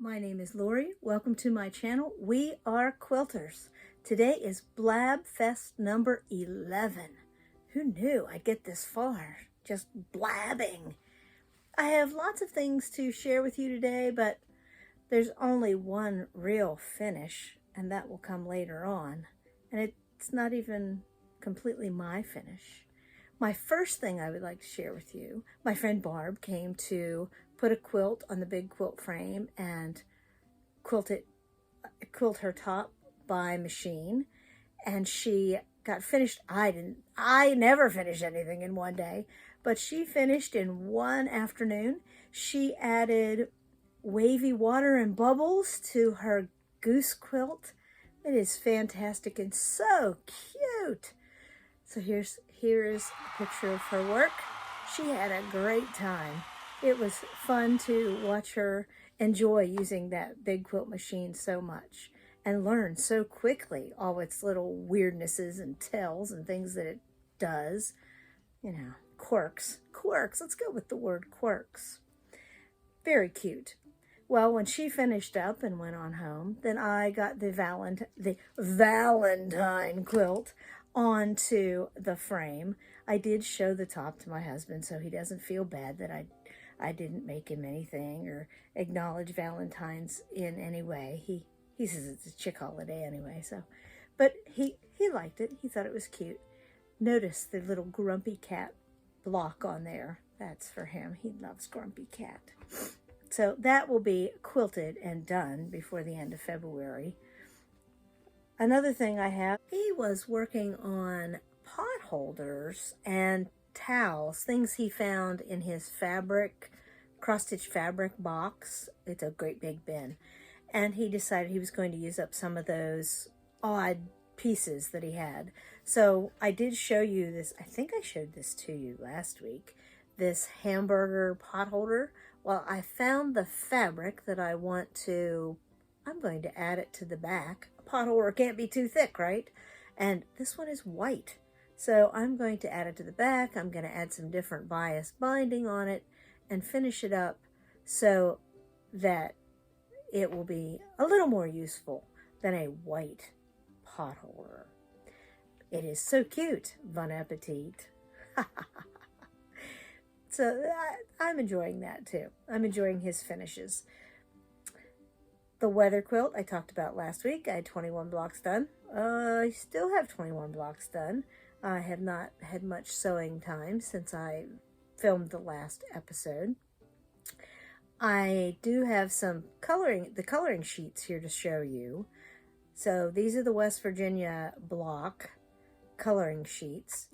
My name is Lori. Welcome to my channel. We are quilters. Today is Blabfest number 11. Who knew I'd get this far? Just blabbing. I have lots of things to share with you today, but there's only one real finish, and that will come later on. And it's not even completely my finish. My first thing I would like to share with you, my friend Barb came to put a quilt on the big quilt frame and quilt her top by machine, and she got finished. I never finish anything in one day, but she finished in one afternoon. She added wavy water and bubbles to her goose quilt. It is fantastic and so cute. So here's a picture of her work. She had a great time. It was fun to watch her enjoy using that big quilt machine so much and learn so quickly all its little weirdnesses and tells and things that it does. You know, quirks. Let's go with the word quirks. Very cute. Well, when she finished up and went on home, then I got the Valentine quilt onto the frame. I did show the top to my husband so he doesn't feel bad that I didn't make him anything or acknowledge Valentine's in any way. He says it's a chick holiday anyway, so. But he liked it. He thought it was cute. Notice the little grumpy cat block on there. That's for him. He loves grumpy cat. So that will be quilted and done before the end of February. Another thing I have, he was working on pot holders and towels, things he found in his cross-stitch fabric box. It's a great big bin. And he decided he was going to use up some of those odd pieces that he had. So I did show you this, I think I showed this to you last week, this hamburger pot holder. Well, I found the fabric that I want to, I'm going to add it to the back. A pot holder can't be too thick, right? And this one is white. So I'm going to add it to the back. I'm going to add some different bias binding on it and finish it up so that it will be a little more useful than a white pot holder. It is so cute. Bon appetit. So I'm enjoying that too. I'm enjoying his finishes. The weather quilt I talked about last week. I had 21 blocks done. I still have 21 blocks done. I have not had much sewing time since I filmed the last episode. I do have some the coloring sheets here to show you. So these are the West Virginia block coloring sheets.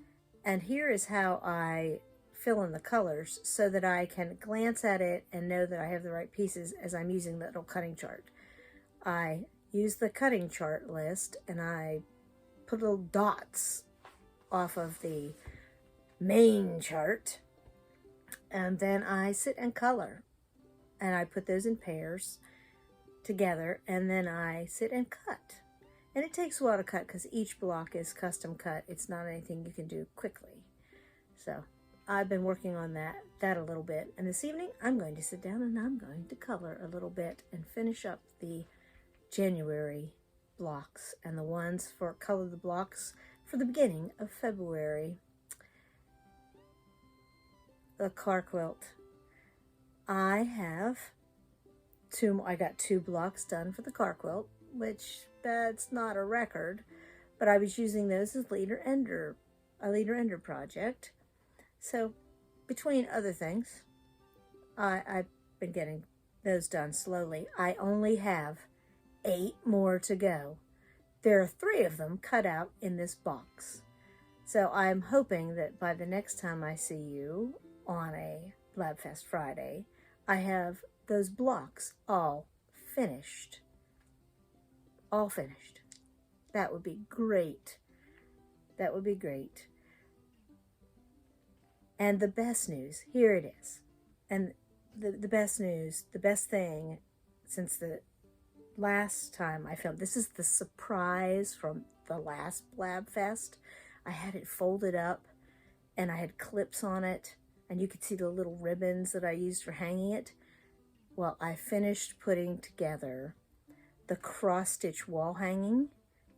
And here is how I fill in the colors so that I can glance at it and know that I have the right pieces as I'm using the little cutting chart. I use the cutting chart list and I put little dots off of the main chart, and then I sit and color, and I put those in pairs together, and then I sit and cut. And it takes a while to cut because each block is custom cut. It's not anything you can do quickly. So I've been working on that a little bit, and this evening I'm going to sit down and I'm going to color a little bit and finish up the January blocks and the ones for color the blocks for the beginning of February. The car quilt. I got 2 blocks done for the car quilt, which that's not a record, but I was using those as a leader ender project. So between other things, I've been getting those done slowly. I only have 8 more to go. There are 3 of them cut out in this box. So I'm hoping that by the next time I see you on a Blabfest Friday, I have those blocks all finished. All finished. That would be great. That would be great. And the best news, here it is. And the best news, the best thing since the last time I filmed, this is the surprise from the last Blabfest. I had it folded up and I had clips on it, and you could see the little ribbons that I used for hanging it. Well, I finished putting together the cross-stitch wall hanging.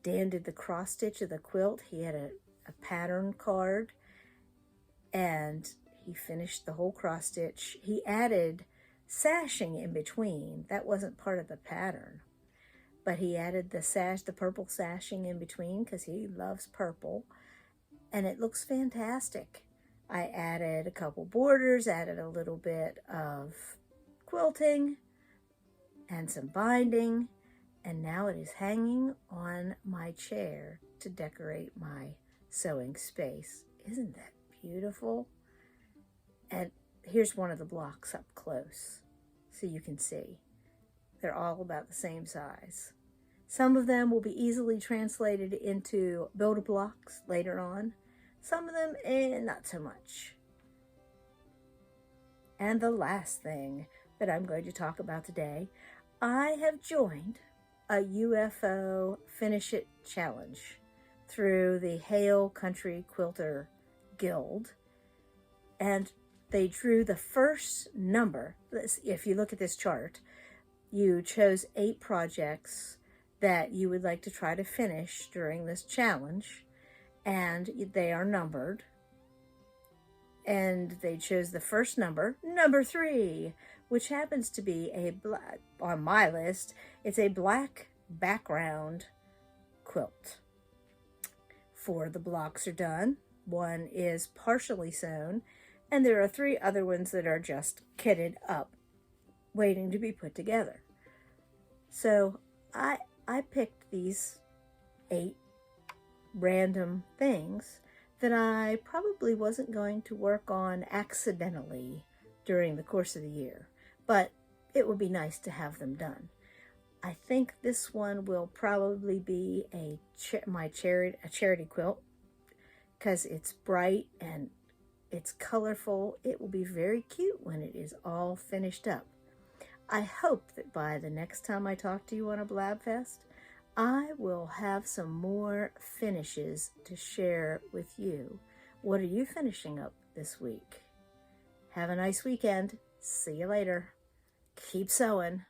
Dan did the cross-stitch of the quilt. He had a pattern card, and he finished the whole cross-stitch. He added sashing in between. That wasn't part of the pattern, but he added the purple sashing in between because he loves purple, and it looks fantastic. I added a couple borders, added a little bit of quilting and some binding, and now it is hanging on my chair to decorate my sewing space. Isn't that beautiful? And here's one of the blocks up close so you can see. They're all about the same size. Some of them will be easily translated into builder blocks later on. Some of them, not so much. And the last thing that I'm going to talk about today, I have joined a UFO Finish It Challenge through the Hale Country Quilter Guild. And they drew the first number. If you look at this chart, you chose 8 projects that you would like to try to finish during this challenge, and they are numbered. And they chose the first number, number 3, which happens to be on my list, it's a black background quilt. 4 of the blocks are done. 1 is partially sewn, and there are 3 other ones that are just kitted up, waiting to be put together. So I picked these 8 random things that I probably wasn't going to work on accidentally during the course of the year, but it would be nice to have them done. I think this one will probably be a charity quilt because it's bright and it's colorful. It will be very cute when it is all finished up. I hope that by the next time I talk to you on a Blabfest, I will have some more finishes to share with you. What are you finishing up this week? Have a nice weekend. See you later. Keep sewing.